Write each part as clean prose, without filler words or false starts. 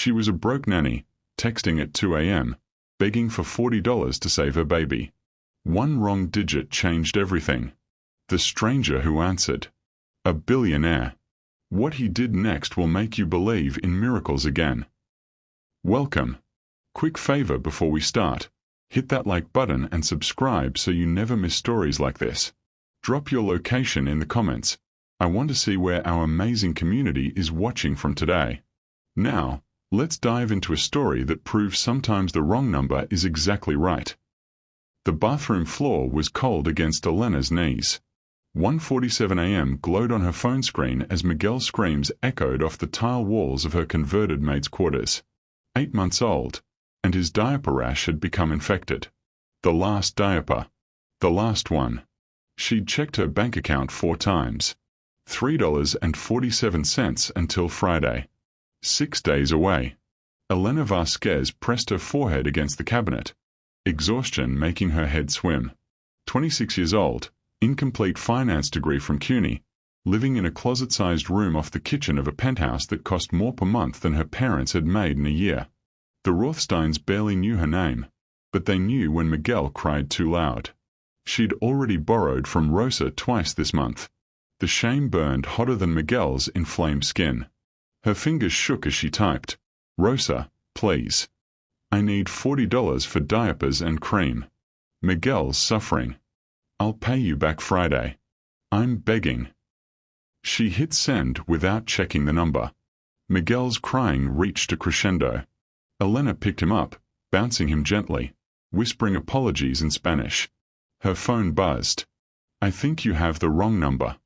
She was a broke nanny, texting at 2 a.m., begging for $40 to save her baby. One wrong digit changed everything. The stranger who answered. A billionaire. What he did next will make you believe in miracles again. Welcome. Quick favor before we start. Hit that like button and subscribe so you never miss stories like this. Drop your location in the comments. I want to see where our amazing community is watching from today. Now, let's dive into a story that proves sometimes the wrong number is exactly right. The bathroom floor was cold against Elena's knees. 1:47 a.m. glowed on her phone screen as Miguel's screams echoed off the tile walls of her converted maid's quarters. 8 months old, and his diaper rash had become infected. The last diaper. The last one. She'd checked her bank account 4 times. $3.47 until Friday. 6 days away. Elena Vasquez pressed her forehead against the cabinet, exhaustion making her head swim. 26 years old, incomplete finance degree from CUNY, living in a closet-sized room off the kitchen of a penthouse that cost more per month than her parents had made in a year. The Rothsteins barely knew her name, but they knew when Miguel cried too loud. She'd already borrowed from Rosa twice this month. The shame burned hotter than Miguel's inflamed skin. Her fingers shook as she typed, "Rosa, please. I need $40 for diapers and cream. Miguel's suffering. I'll pay you back Friday. I'm begging." She hit send without checking the number. Miguel's crying reached a crescendo. Elena picked him up, bouncing him gently, whispering apologies in Spanish. Her phone buzzed. "I think you have the wrong number."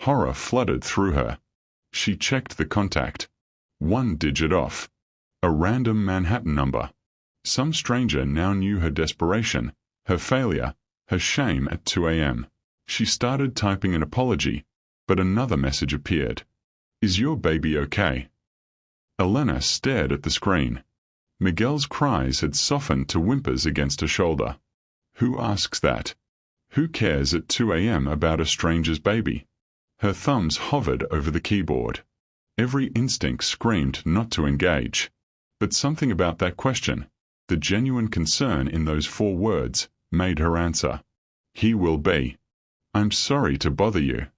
Horror flooded through her. She checked the contact. 1 digit off. A random Manhattan number. Some stranger now knew her desperation, her failure, her shame at 2 a.m. She started typing an apology, but another message appeared. "Is your baby okay?" Elena stared at the screen. Miguel's cries had softened to whimpers against her shoulder. Who asks that? Who cares at 2 a.m. about a stranger's baby? Her thumbs hovered over the keyboard. Every instinct screamed not to engage. But something about that question, the genuine concern in those 4 words, made her answer. "He will be. I'm sorry to bother you."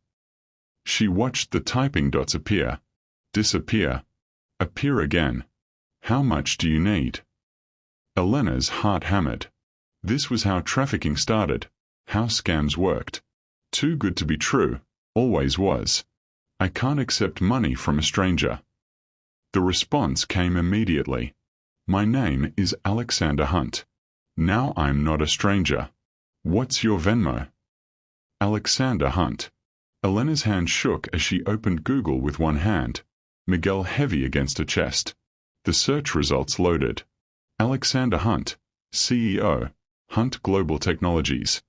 She watched the typing dots appear, disappear, appear again. "How much do you need?" Elena's heart hammered. This was how trafficking started, how scams worked. Too good to be true, always was. "I can't accept money from a stranger." The response came immediately. "My name is Alexander Hunt. Now I'm not a stranger. What's your Venmo?" Alexander Hunt. Elena's hand shook as she opened Google with one hand, Miguel heavy against her chest. The search results loaded. Alexander Hunt, CEO, Hunt Global Technologies.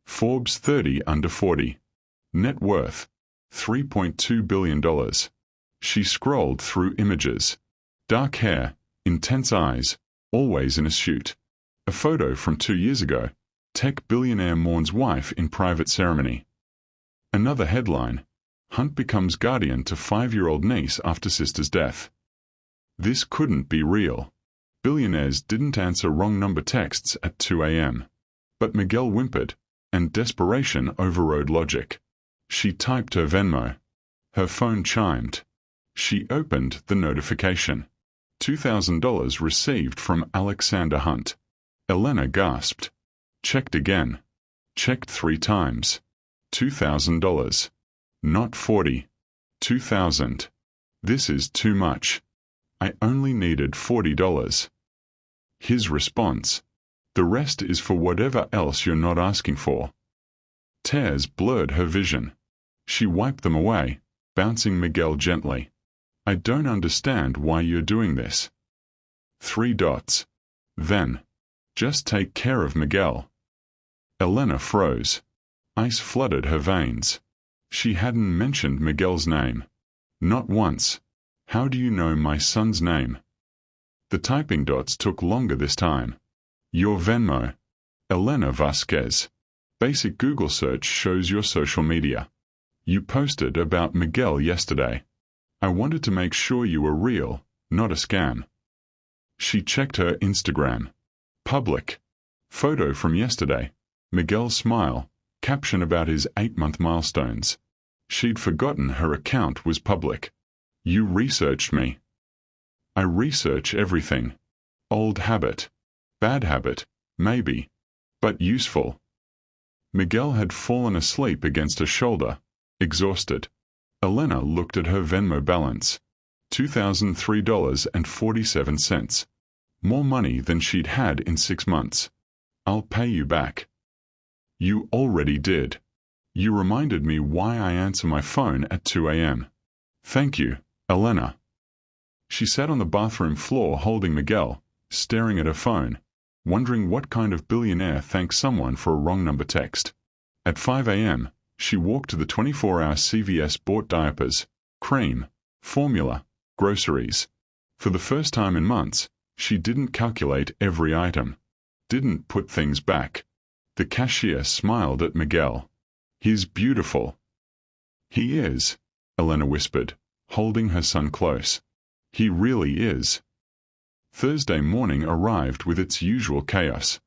Forbes 30 under 40. Net worth, $3.2 billion. She scrolled through images. Dark hair, intense eyes, always in a suit. A photo from 2 years ago. Tech billionaire mourns wife in private ceremony. Another headline. Hunt becomes guardian to 5-year-old niece after sister's death. This couldn't be real. Billionaires didn't answer wrong number texts at 2 a.m. But Miguel whimpered, and desperation overrode logic. She typed her Venmo. Her phone chimed. She opened the notification. $2,000 received from Alexander Hunt. Elena gasped. Checked again. Checked 3 times. $2,000. Not 40. 2,000. This is too much. I only needed $40. His response. The rest is for whatever else you're not asking for. Tears blurred her vision. She wiped them away, bouncing Miguel gently. I don't understand why you're doing this. 3 dots. Then. Just take care of Miguel. Elena froze. Ice flooded her veins. She hadn't mentioned Miguel's name. Not once. How do you know my son's name? The typing dots took longer this time. Your Venmo. Elena Vasquez. Basic Google search shows your social media. You posted about Miguel yesterday. I wanted to make sure you were real, not a scam. She checked her Instagram. Public. Photo from yesterday. Miguel's smile. Caption about his 8-month milestones. She'd forgotten her account was public. You researched me. I research everything. Old habit. Bad habit, maybe. But useful. Miguel had fallen asleep against her shoulder, exhausted. Elena looked at her Venmo balance. $2,003.47. More money than she'd had in 6 months. I'll pay you back. You already did. You reminded me why I answer my phone at 2 a.m. Thank you, Elena. She sat on the bathroom floor holding Miguel, staring at her phone, wondering what kind of billionaire thanks someone for a wrong number text. At 5 a.m., she walked to the 24-hour CVS, bought diapers, cream, formula, groceries. For the first time in months, she didn't calculate every item. Didn't put things back. The cashier smiled at Miguel. He's beautiful. He is, Elena whispered, holding her son close. He really is. Thursday morning arrived with its usual chaos.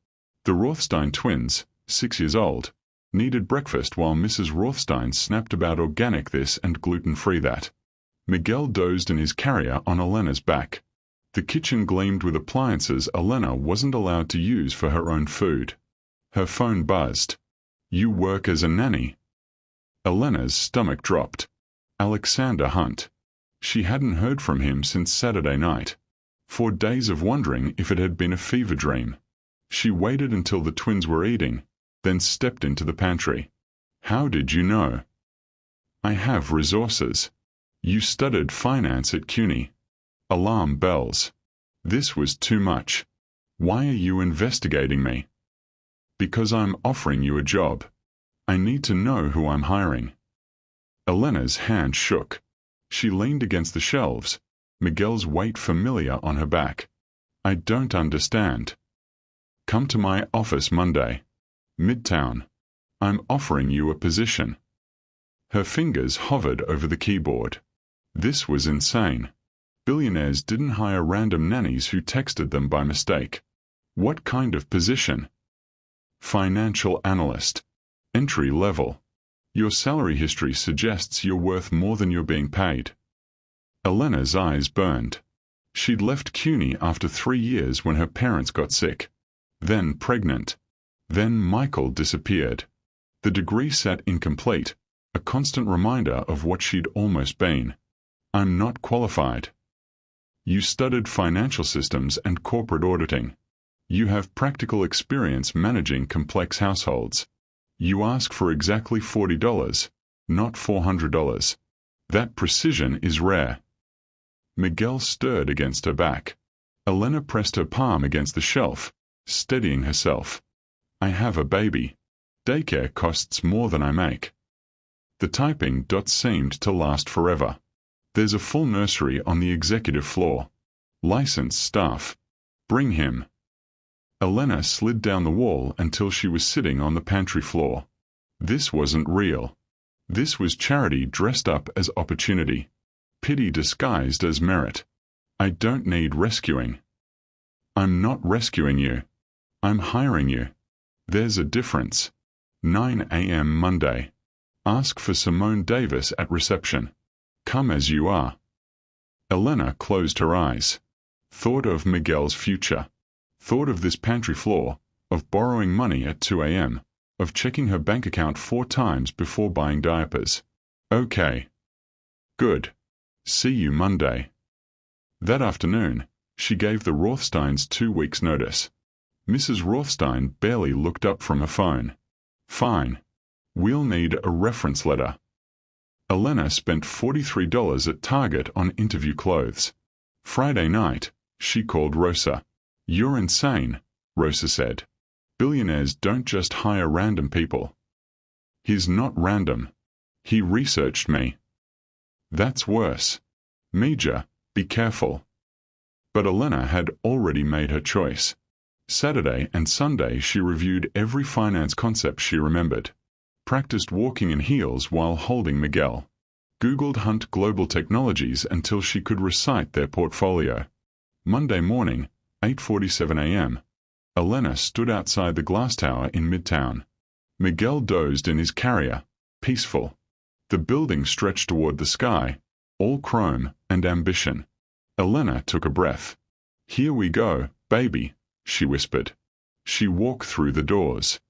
The Rothstein twins, 6 years old, needed breakfast while Mrs. Rothstein snapped about organic this and gluten-free that. Miguel dozed in his carrier on Elena's back. The kitchen gleamed with appliances Elena wasn't allowed to use for her own food. Her phone buzzed. You work as a nanny? Elena's stomach dropped. Alexander Hunt. She hadn't heard from him since Saturday night. 4 days of wondering if it had been a fever dream. She waited until the twins were eating, then stepped into the pantry. How did you know? I have resources. You studied finance at CUNY. Alarm bells. This was too much. Why are you investigating me? Because I'm offering you a job. I need to know who I'm hiring. Elena's hand shook. She leaned against the shelves, Miguel's weight familiar on her back. I don't understand. Come to my office Monday. Midtown. I'm offering you a position. Her fingers hovered over the keyboard. This was insane. Billionaires didn't hire random nannies who texted them by mistake. What kind of position? Financial analyst. Entry level. Your salary history suggests you're worth more than you're being paid. Elena's eyes burned. She'd left CUNY after 3 years when her parents got sick. Then pregnant. Then Michael disappeared. The degree sat incomplete, a constant reminder of what she'd almost been. I'm not qualified. You studied financial systems and corporate auditing. You have practical experience managing complex households. You ask for exactly $40, not $400. That precision is rare. Miguel stirred against her back. Elena pressed her palm against the shelf, steadying herself. I have a baby. Daycare costs more than I make. The typing dot seemed to last forever. There's a full nursery on the executive floor. Licensed staff. Bring him. Elena slid down the wall until she was sitting on the pantry floor. This wasn't real. This was charity dressed up as opportunity. Pity disguised as merit. I don't need rescuing. I'm not rescuing you. I'm hiring you. There's a difference. 9 a.m. Monday. Ask for Simone Davis at reception. Come as you are. Elena closed her eyes. Thought of Miguel's future. Thought of this pantry floor, of borrowing money at 2 a.m., of checking her bank account 4 times before buying diapers. Okay. Good. See you Monday. That afternoon, she gave the Rothsteins 2 weeks' notice. Mrs. Rothstein barely looked up from her phone. Fine. We'll need a reference letter. Elena spent $43 at Target on interview clothes. Friday night, she called Rosa. You're insane, Rosa said. Billionaires don't just hire random people. He's not random. He researched me. That's worse. Mija, be careful. But Elena had already made her choice. Saturday and Sunday she reviewed every finance concept she remembered. Practiced walking in heels while holding Miguel. Googled Hunt Global Technologies until she could recite their portfolio. Monday morning, 8:47 a.m. Elena stood outside the glass tower in Midtown. Miguel dozed in his carrier, peaceful. The building stretched toward the sky, all chrome and ambition. Elena took a breath. "Here we go, baby," she whispered. She walked through the doors.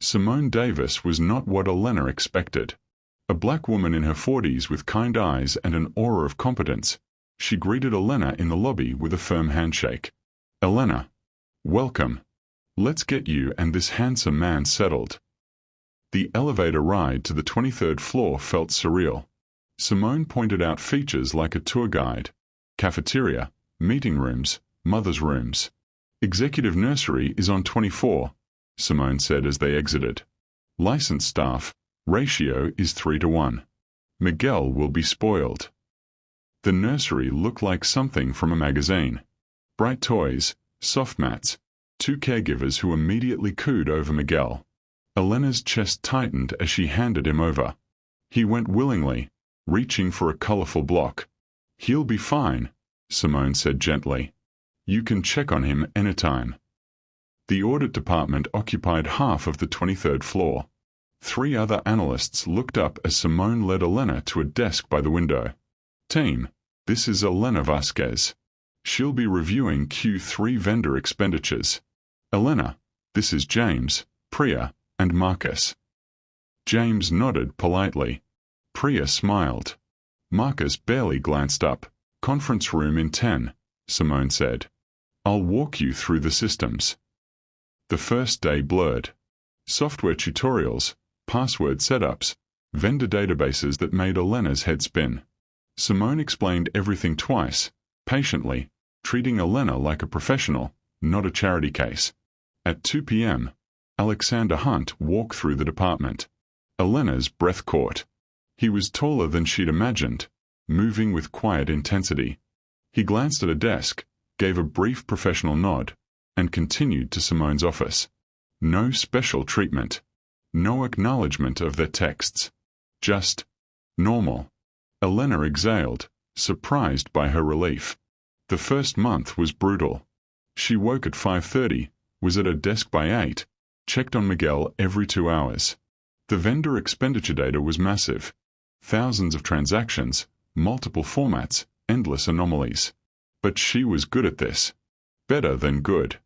Simone Davis was not what Elena expected. A black woman in her 40s with kind eyes and an aura of competence. She greeted Elena in the lobby with a firm handshake. "Elena, welcome. Let's get you and this handsome man settled." The elevator ride to the 23rd floor felt surreal. Simone pointed out features like a tour guide, cafeteria, meeting rooms, mother's rooms. "Executive nursery is on 24, Simone said as they exited. "Licensed staff, ratio is 3-to-1. Miguel will be spoiled." The nursery looked like something from a magazine. Bright toys, soft mats, 2 caregivers who immediately cooed over Miguel. Elena's chest tightened as she handed him over. He went willingly, reaching for a colorful block. "He'll be fine," Simone said gently. "You can check on him anytime." The audit department occupied half of the 23rd floor. 3 other analysts looked up as Simone led Elena to a desk by the window. "Team, this is Elena Vasquez. She'll be reviewing Q3 vendor expenditures. Elena, this is James, Priya, and Marcus." James nodded politely. Priya smiled. Marcus barely glanced up. "Conference room in 10, Simone said. "I'll walk you through the systems." The first day blurred. Software tutorials, password setups, vendor databases that made Elena's head spin. Simone explained everything twice, patiently, treating Elena like a professional, not a charity case. At 2 p.m., Alexander Hunt walked through the department. Elena's breath caught. He was taller than she'd imagined, moving with quiet intensity. He glanced at a desk, gave a brief professional nod, and continued to Simone's office. No special treatment. No acknowledgement of their texts. Just normal. Elena exhaled, surprised by her relief. The first month was brutal. She woke at 5:30, was at her desk by 8, checked on Miguel every 2 hours. The vendor expenditure data was massive. Thousands of transactions, multiple formats, endless anomalies. But she was good at this. Better than good.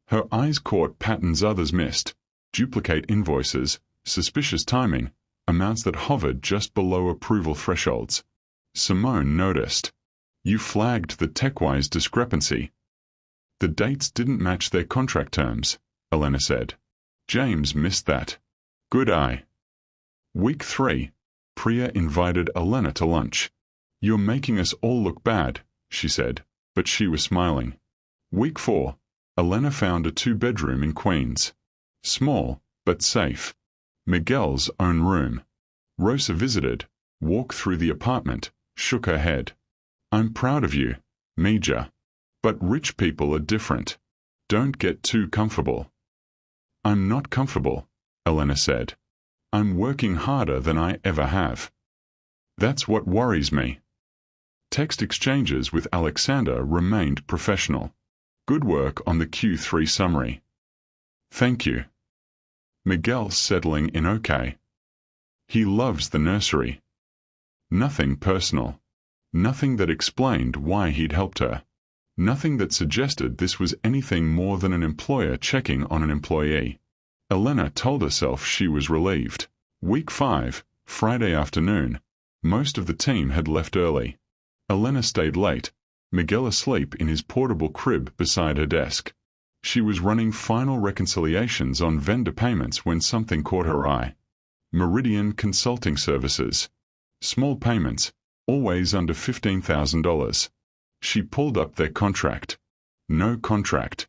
Her eyes caught patterns others missed, duplicate invoices, suspicious timing, amounts that hovered just below approval thresholds. Simone noticed. "You flagged the TechWise discrepancy." "The dates didn't match their contract terms," Elena said. "James missed that." "Good eye." Week 3, Priya invited Elena to lunch. "You're making us all look bad," she said, but she was smiling. Week 4, Elena found a 2-bedroom in Queens. Small, but safe. Miguel's own room. Rosa visited, walked through the apartment, shook her head. "I'm proud of you, Mija. But rich people are different. Don't get too comfortable." "I'm not comfortable," Elena said. "I'm working harder than I ever have. That's what worries me." Text exchanges with Alexander remained professional. "Good work on the Q3 summary." "Thank you." Miguel settling in okay. He loves the nursery. Nothing personal. Nothing that explained why he'd helped her. Nothing that suggested this was anything more than an employer checking on an employee. Elena told herself she was relieved. Week 5, Friday afternoon. Most of the team had left early. Elena stayed late, Miguel asleep in his portable crib beside her desk. She was running final reconciliations on vendor payments when something caught her eye. Meridian Consulting Services. Small payments, always under $15,000. She pulled up their contract. No contract.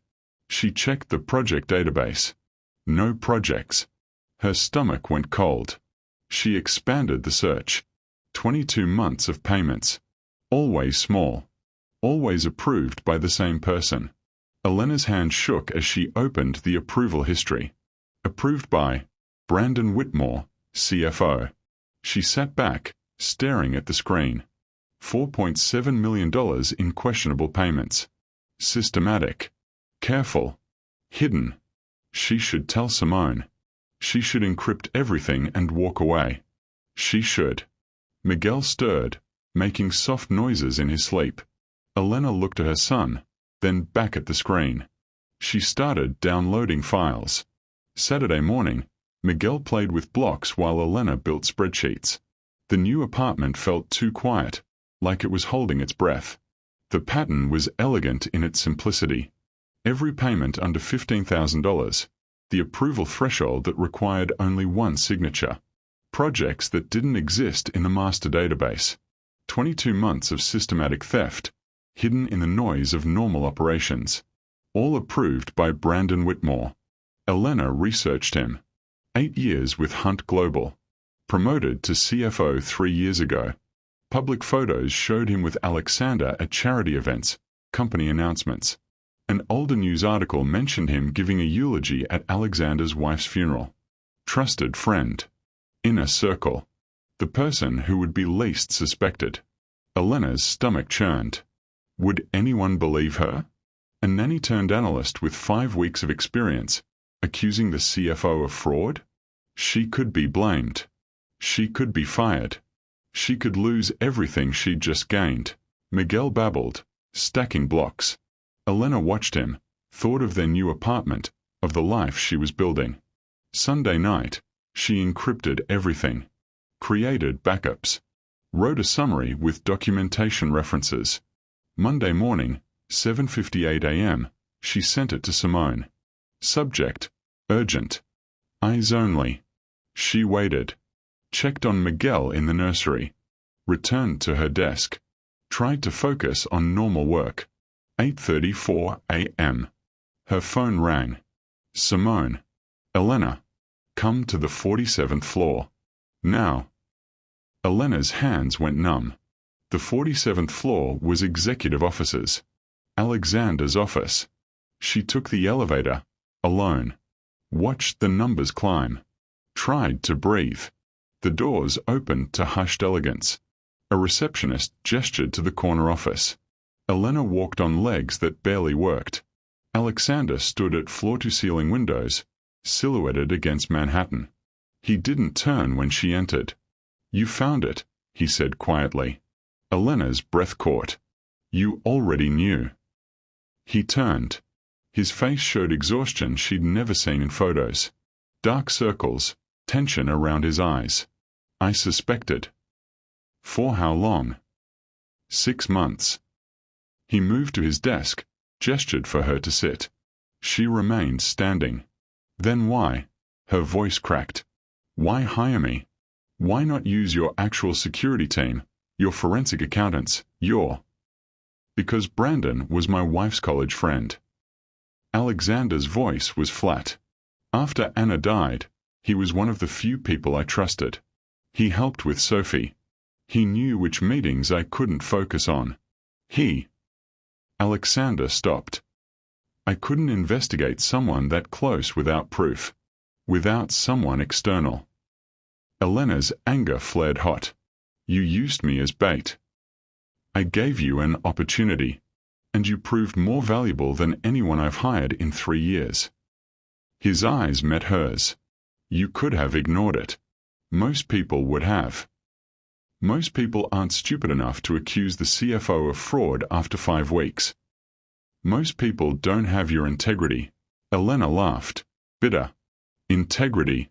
She checked the project database. No projects. Her stomach went cold. She expanded the search. 22 months of payments. Always small. Always approved by the same person. Elena's hand shook as she opened the approval history. Approved by Brandon Whitmore, CFO. She sat back, staring at the screen. $4.7 million in questionable payments. Systematic. Careful. Hidden. She should tell Simone. She should encrypt everything and walk away. She should. Miguel stirred, making soft noises in his sleep. Elena looked at her son, then back at the screen. She started downloading files. Saturday morning, Miguel played with blocks while Elena built spreadsheets. The new apartment felt too quiet, like it was holding its breath. The pattern was elegant in its simplicity. Every payment under $15,000, the approval threshold that required only one signature. Projects that didn't exist in the master database. 22 months of systematic theft, hidden in the noise of normal operations. All approved by Brandon Whitmore. Elena researched him. 8 years with Hunt Global. Promoted to CFO 3 years ago. Public photos showed him with Alexander at charity events, company announcements. An older news article mentioned him giving a eulogy at Alexander's wife's funeral. Trusted friend. Inner circle. The person who would be least suspected. Elena's stomach churned. Would anyone believe her? A nanny-turned-analyst with 5 weeks of experience, accusing the CFO of fraud? She could be blamed. She could be fired. She could lose everything she'd just gained. Miguel babbled, stacking blocks. Elena watched him, thought of their new apartment, of the life she was building. Sunday night, she encrypted everything. Created backups. Wrote a summary with documentation references. Monday morning, 7:58 a.m., she sent it to Simone. Subject: urgent. Eyes only. She waited. Checked on Miguel in the nursery. Returned to her desk. Tried to focus on normal work. 8:34 a.m. Her phone rang. Simone. Elena. Come to the 47th floor. Now. Elena's hands went numb. The 47th floor was executive offices. Alexander's office. She took the elevator, alone. Watched the numbers climb. Tried to breathe. The doors opened to hushed elegance. A receptionist gestured to the corner office. Elena walked on legs that barely worked. Alexander stood at floor-to-ceiling windows, silhouetted against Manhattan. He didn't turn when she entered. You found it, he said quietly. Elena's breath caught. You already knew. He turned. His face showed exhaustion she'd never seen in photos. Dark circles, tension around his eyes. I suspected. For how long? 6 months. He moved to his desk, gestured for her to sit. She remained standing. Then why? Her voice cracked. Why hire me? Why not use your actual security team, your forensic accountants, Because Brandon was my wife's college friend. Alexander's voice was flat. After Anna died, he was one of the few people I trusted. He helped with Sophie. He knew which meetings I couldn't focus on. Alexander stopped. I couldn't investigate someone that close without proof, without someone external. Elena's anger flared hot. You used me as bait. I gave you an opportunity, and you proved more valuable than anyone I've hired in 3 years. His eyes met hers. You could have ignored it. Most people would have. Most people aren't stupid enough to accuse the CFO of fraud after 5 weeks. Most people don't have your integrity. Elena laughed, bitter. Integrity?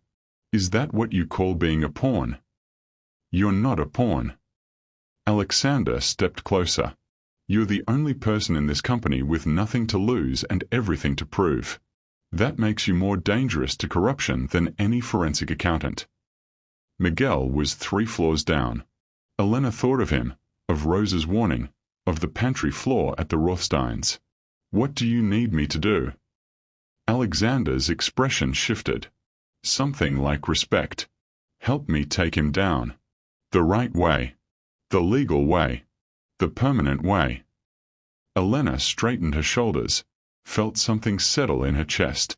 Is that what you call being a pawn? You're not a pawn. Alexander stepped closer. You're the only person in this company with nothing to lose and everything to prove. That makes you more dangerous to corruption than any forensic accountant. Miguel was 3 floors down. Elena thought of him, of Rose's warning, of the pantry floor at the Rothsteins. What do you need me to do? Alexander's expression shifted. Something like respect. Help me take him down. The right way. The legal way. The permanent way. Elena straightened her shoulders, felt something settle in her chest.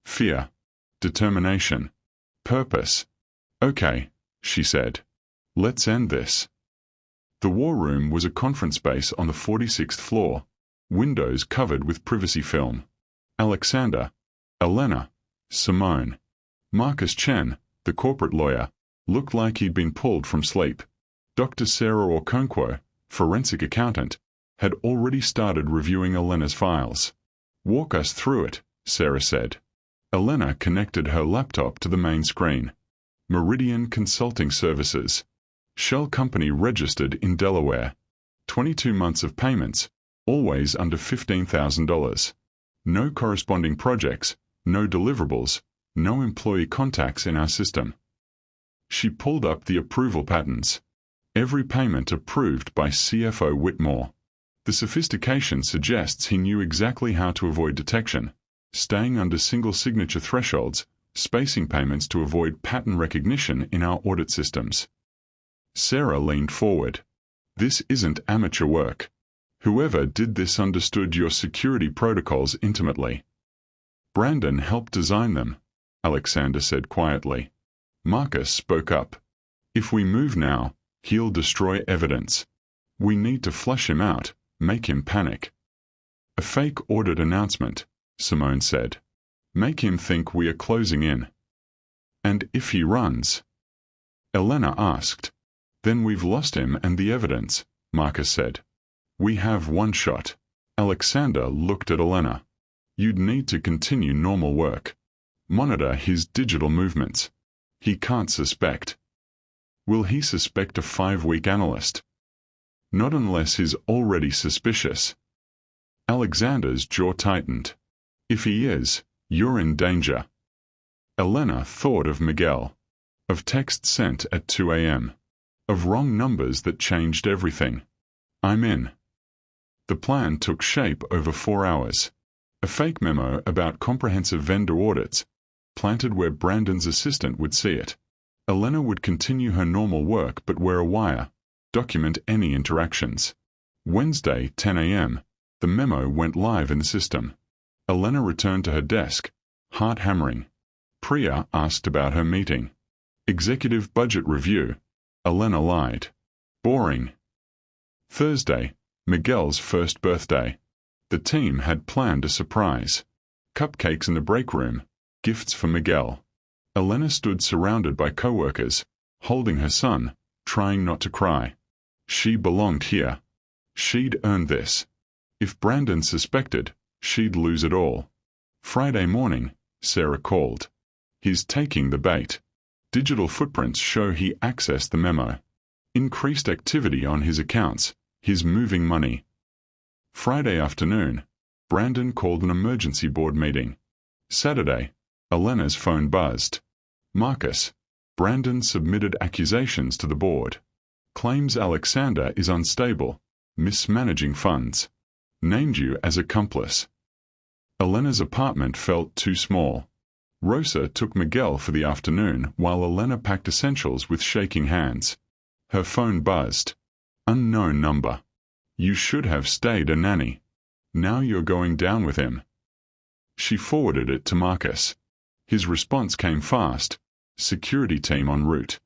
Fear. Determination. Purpose. Okay, she said. Let's end this. The war room was a conference space on the 46th floor, windows covered with privacy film. Alexander, Elena, Simone, Marcus Chen, the corporate lawyer, looked like he'd been pulled from sleep. Dr. Sarah Okonkwo, forensic accountant, had already started reviewing Elena's files. "Walk us through it," Sarah said. Elena connected her laptop to the main screen. Meridian Consulting Services. Shell company registered in Delaware. 22 months of payments, always under $15,000. No corresponding projects, no deliverables, no employee contacts in our system. She pulled up the approval patterns. Every payment approved by CFO Whitmore. The sophistication suggests he knew exactly how to avoid detection, staying under single signature thresholds, spacing payments to avoid pattern recognition in our audit systems. Sarah leaned forward. "This isn't amateur work. Whoever did this understood your security protocols intimately." "Brandon helped design them," Alexander said quietly. Marcus spoke up. "If we move now, he'll destroy evidence. We need to flush him out, make him panic." "A fake audit announcement," Simone said. "Make him think we are closing in." "And if he runs?" Elena asked. "Then we've lost him and the evidence," Marcus said. "We have one shot." Alexander looked at Elena. "You'd need to continue normal work. Monitor his digital movements. He can't suspect." "Will he suspect a 5-week analyst?" "Not unless he's already suspicious." Alexander's jaw tightened. "If he is, you're in danger." Elena thought of Miguel. Of texts sent at 2 a.m. Of wrong numbers that changed everything. "I'm in." The plan took shape over 4 hours. A fake memo about comprehensive vendor audits, planted where Brandon's assistant would see it. Elena would continue her normal work but wear a wire, document any interactions. Wednesday, 10 a.m., the memo went live in the system. Elena returned to her desk, heart hammering. Priya asked about her meeting. "Executive budget review." Elena lied. "Boring." Thursday, Miguel's first birthday. The team had planned a surprise. Cupcakes in the break room, gifts for Miguel. Elena stood surrounded by coworkers, holding her son, trying not to cry. She belonged here. She'd earned this. If Brandon suspected, she'd lose it all. Friday morning, Sarah called. "He's taking the bait. Digital footprints show he accessed the memo. Increased activity on his accounts. He's moving money." Friday afternoon, Brandon called an emergency board meeting. Saturday, Elena's phone buzzed. "Marcus, Brandon submitted accusations to the board. Claims Alexander is unstable, mismanaging funds. Named you as accomplice." Elena's apartment felt too small. Rosa took Miguel for the afternoon while Elena packed essentials with shaking hands. Her phone buzzed. "Unknown number. You should have stayed a nanny. Now you're going down with him." She forwarded it to Marcus. His response came fast. "Security team en route.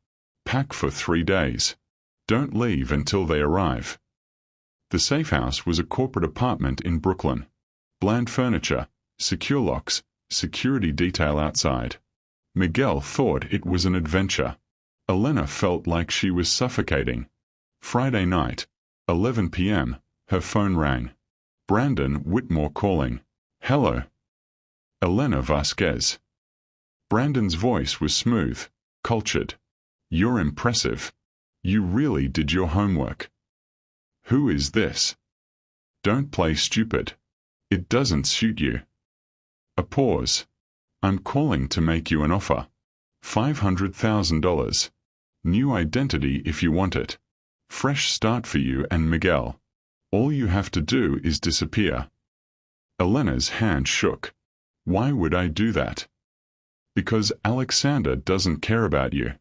Pack for 3 days. Don't leave until they arrive." The safe house was a corporate apartment in Brooklyn. Bland furniture, secure locks, security detail outside. Miguel thought it was an adventure. Elena felt like she was suffocating. Friday night, 11 p.m., her phone rang. Brandon Whitmore calling. "Hello." Elena Vasquez. Brandon's voice was smooth, cultured. "You're impressive. You really did your homework." "Who is this?" "Don't play stupid. It doesn't suit you." A pause. "I'm calling to make you an offer. $500,000. New identity if you want it. Fresh start for you and Miguel. All you have to do is disappear." Elena's hand shook. "Why would I do that?" "Because Alexander doesn't care about you.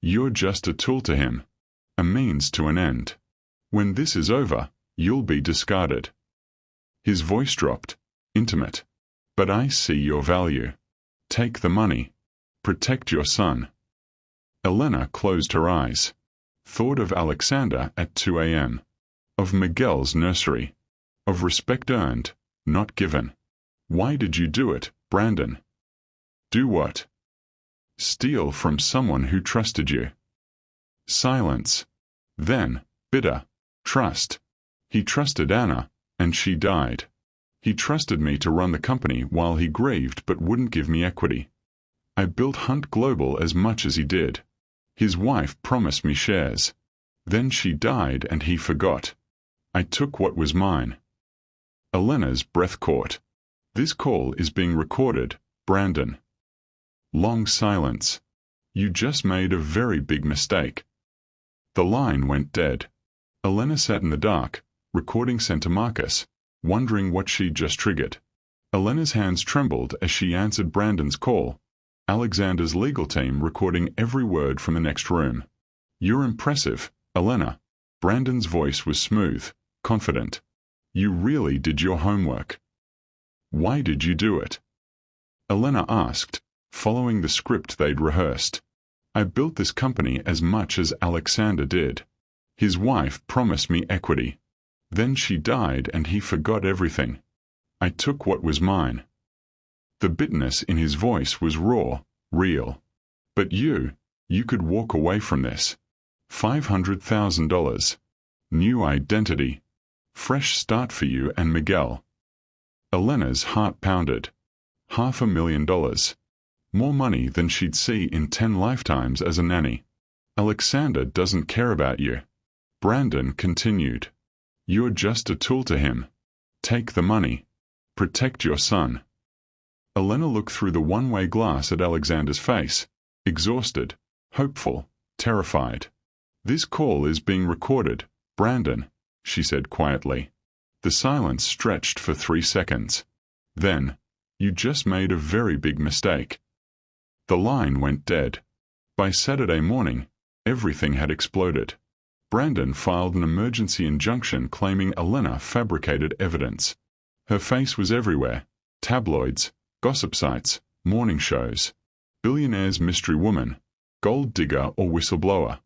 You're just a tool to him. A means to an end. When this is over, you'll be discarded." His voice dropped, intimate. "But I see your value. Take the money. Protect your son." Elena closed her eyes. Thought of Alexander at 2 a.m. Of Miguel's nursery. Of respect earned, not given. Why did you do it, Brandon? Do what? Steal from someone who trusted you. Silence. Then, bitter. Trust. He trusted Anna, and she died. He trusted me to run the company while he grieved but wouldn't give me equity. I built Hunt Global as much as he did. His wife promised me shares. Then she died and he forgot. I took what was mine. Elena's breath caught. This call is being recorded, Brandon. Long silence. You just made a very big mistake. The line went dead. Elena sat in the dark, recording center Marcus, wondering what she'd just triggered. Elena's hands trembled as she answered Brandon's call. Alexander's legal team recording every word from the next room. You're impressive, Elena. Brandon's voice was smooth, confident. You really did your homework. Why did you do it? Elena asked, following the script they'd rehearsed. I built this company as much as Alexander did. His wife promised me equity. Then she died and he forgot everything. I took what was mine. The bitterness in his voice was raw, real. But you could walk away from this. $500,000. New identity. Fresh start for you and Miguel. Elena's heart pounded. $500,000. More money than she'd see in 10 lifetimes as a nanny. Alexander doesn't care about you. Brandon continued. You're just a tool to him. Take the money. Protect your son. Elena looked through the one-way glass at Alexander's face, exhausted, hopeful, terrified. This call is being recorded, Brandon, she said quietly. The silence stretched for 3 seconds. Then, you just made a very big mistake. The line went dead. By Saturday morning, everything had exploded. Brandon filed an emergency injunction claiming Elena fabricated evidence. Her face was everywhere. Tabloids, gossip sites, morning shows. Billionaire's mystery woman, gold digger or whistleblower.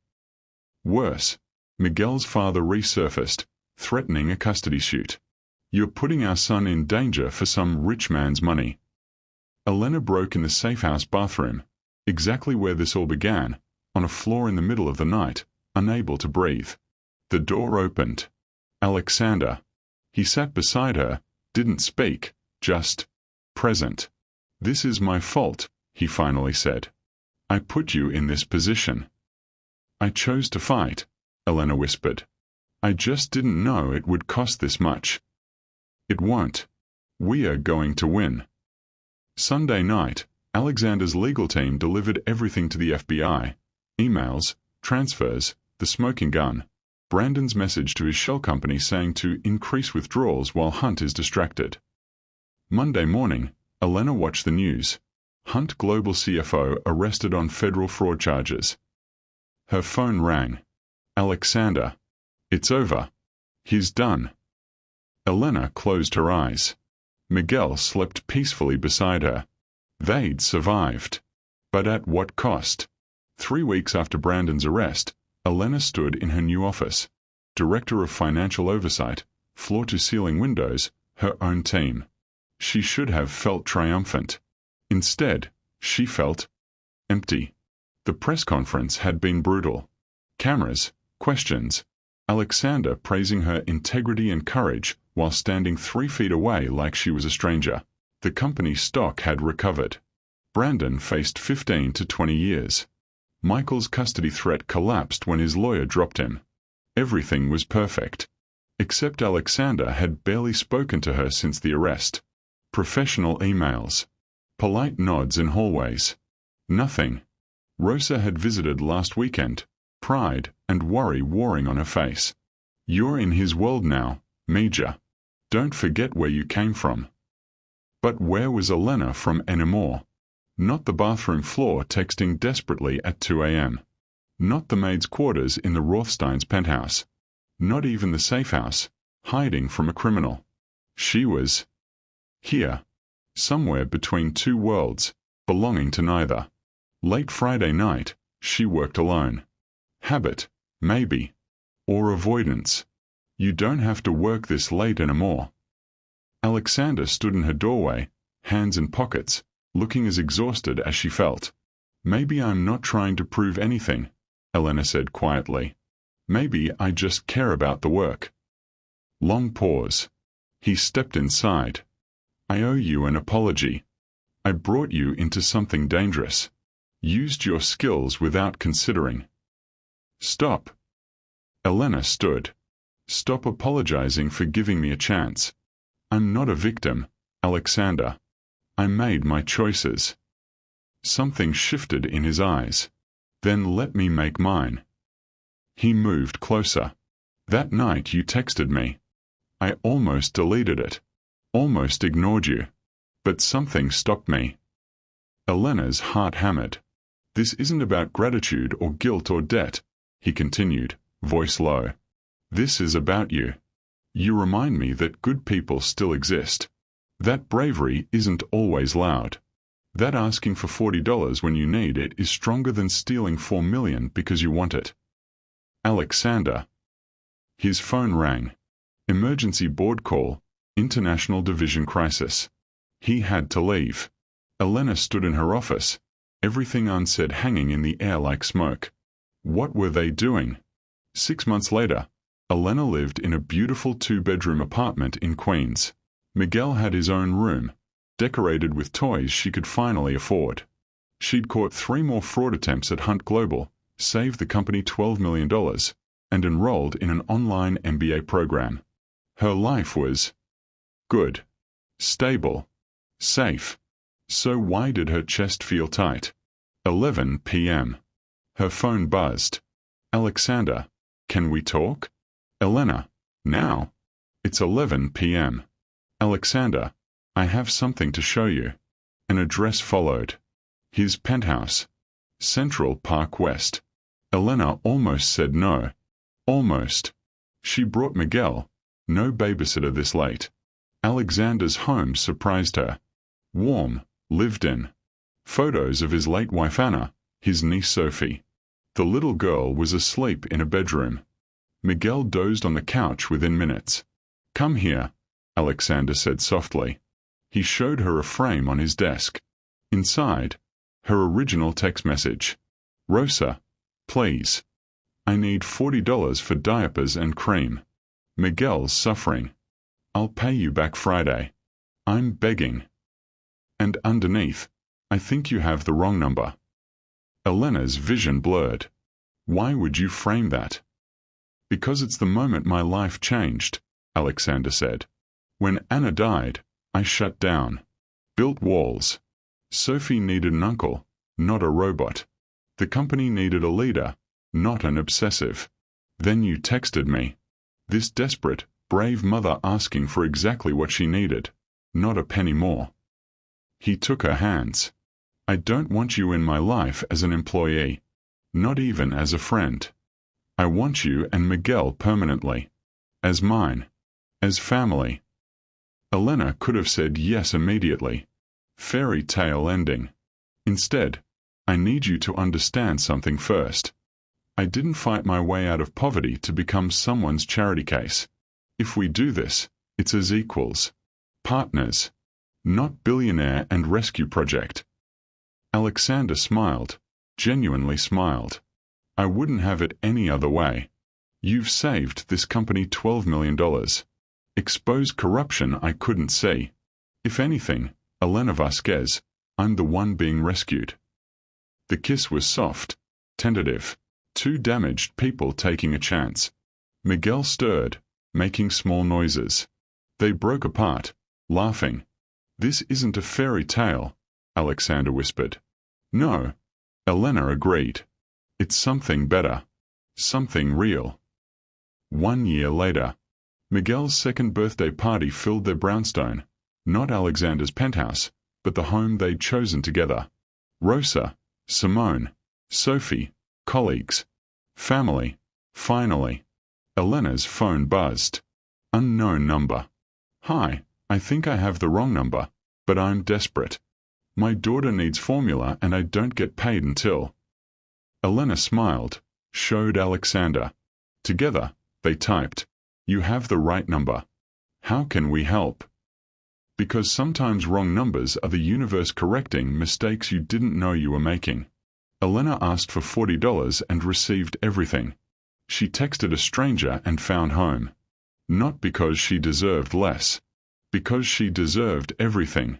Worse, Miguel's father resurfaced, threatening a custody suit. You're putting our son in danger for some rich man's money. Elena broke in the safehouse bathroom, exactly where this all began, on a floor in the middle of the night, unable to breathe. The door opened. Alexander. He sat beside her, didn't speak, just present. This is my fault, he finally said. I put you in this position. I chose to fight, Elena whispered. I just didn't know it would cost this much. It won't. We are going to win. Sunday night, Alexander's legal team delivered everything to the FBI. Emails, transfers, the smoking gun. Brandon's message to his shell company saying to increase withdrawals while Hunt is distracted. Monday morning, Elena watched the news. Hunt Global CFO arrested on federal fraud charges. Her phone rang. Alexander. It's over. He's done. Elena closed her eyes. Miguel slept peacefully beside her. They'd survived. But at what cost? 3 weeks after Brandon's arrest, Elena stood in her new office. Director of Financial Oversight, floor-to-ceiling windows, her own team. She should have felt triumphant. Instead, she felt empty. The press conference had been brutal. Cameras, questions. Alexander praising her integrity and courage while standing 3 feet away like she was a stranger. The company's stock had recovered. Brandon faced 15 to 20 years. Michael's custody threat collapsed when his lawyer dropped him. Everything was perfect. Except Alexander had barely spoken to her since the arrest. Professional emails. Polite nods in hallways. Nothing. Rosa had visited last weekend, pride and worry warring on her face. You're in his world now, Major. Don't forget where you came from. But where was Elena from anymore? Not the bathroom floor texting desperately at 2 a.m. Not the maid's quarters in the Rothstein's penthouse. Not even the safe house, hiding from a criminal. She was here, somewhere between 2 worlds, belonging to neither. Late Friday night, she worked alone. Habit, Maybe. Or avoidance. You don't have to work this late anymore. Alexander stood in her doorway, hands in pockets, looking as exhausted as she felt. Maybe I'm not trying to prove anything, Elena said quietly. Maybe I just care about the work. Long pause. He stepped inside. I owe you an apology. I brought you into something dangerous. Used your skills without considering. Stop. Elena stood. Stop apologizing for giving me a chance. I'm not a victim, Alexander. I made my choices. Something shifted in his eyes. Then let me make mine. He moved closer. That night you texted me. I almost deleted it. Almost ignored you. But something stopped me. Elena's heart hammered. This isn't about gratitude or guilt or debt, he continued, voice low. This is about you. You remind me that good people still exist. That bravery isn't always loud. That asking for $40 when you need it is stronger than stealing $4 million because you want it. Alexander. His phone rang. Emergency board call, International Division Crisis. He had to leave. Elena stood in her office, everything unsaid hanging in the air like smoke. What were they doing? 6 months later, Elena lived in a beautiful 2-bedroom apartment in Queens. Miguel had his own room, decorated with toys she could finally afford. She'd caught 3 more fraud attempts at Hunt Global, saved the company $12 million, and enrolled in an online MBA program. Her life was good, stable, safe. So why did her chest feel tight? 11 p.m. Her phone buzzed. Alexander, can we talk? Elena, now. It's 11 p.m. Alexander, I have something to show you. An address followed. His penthouse. Central Park West. Elena almost said no. Almost. She brought Miguel. No babysitter this late. Alexander's home surprised her. Warm, lived in. Photos of his late wife Anna, his niece Sophie. The little girl was asleep in a bedroom. Miguel dozed on the couch within minutes. Come here, Alexander said softly. He showed her a frame on his desk. Inside, her original text message. Rosa, please. I need $40 for diapers and cream. Miguel's suffering. I'll pay you back Friday. I'm begging. And underneath, I think you have the wrong number. Elena's vision blurred. Why would you frame that? Because it's the moment my life changed, Alexander said. When Anna died, I shut down. Built walls. Sophie needed an uncle, not a robot. The company needed a leader, not an obsessive. Then you texted me. This desperate, brave mother asking for exactly what she needed, not a penny more. He took her hands. I don't want you in my life as an employee, not even as a friend. I want you and Miguel permanently. As mine. As family. Elena could have said yes immediately. Fairy tale ending. Instead, I need you to understand something first. I didn't fight my way out of poverty to become someone's charity case. If we do this, it's as equals. Partners. Not billionaire and rescue project. Alexander smiled, genuinely smiled. I wouldn't have it any other way. You've saved this company $12 million. Exposed corruption I couldn't see. If anything, Elena Vasquez, I'm the one being rescued. The kiss was soft, tentative. 2 damaged people taking a chance. Miguel stirred, making small noises. They broke apart, laughing. This isn't a fairy tale, Alexander whispered. No, Elena agreed. It's something better. Something real. 1 year later, Miguel's 2nd birthday party filled their brownstone, not Alexander's penthouse, but the home they'd chosen together. Rosa, Simone, Sophie, colleagues, family. Finally, Elena's phone buzzed. Unknown number. Hi, I think I have the wrong number, but I'm desperate. My daughter needs formula and I don't get paid until. Elena smiled, showed Alexander. Together, they typed, "You have the right number. How can we help?" Because sometimes wrong numbers are the universe correcting mistakes you didn't know you were making. Elena asked for $40 and received everything. She texted a stranger and found home. Not because she deserved less. Because she deserved everything.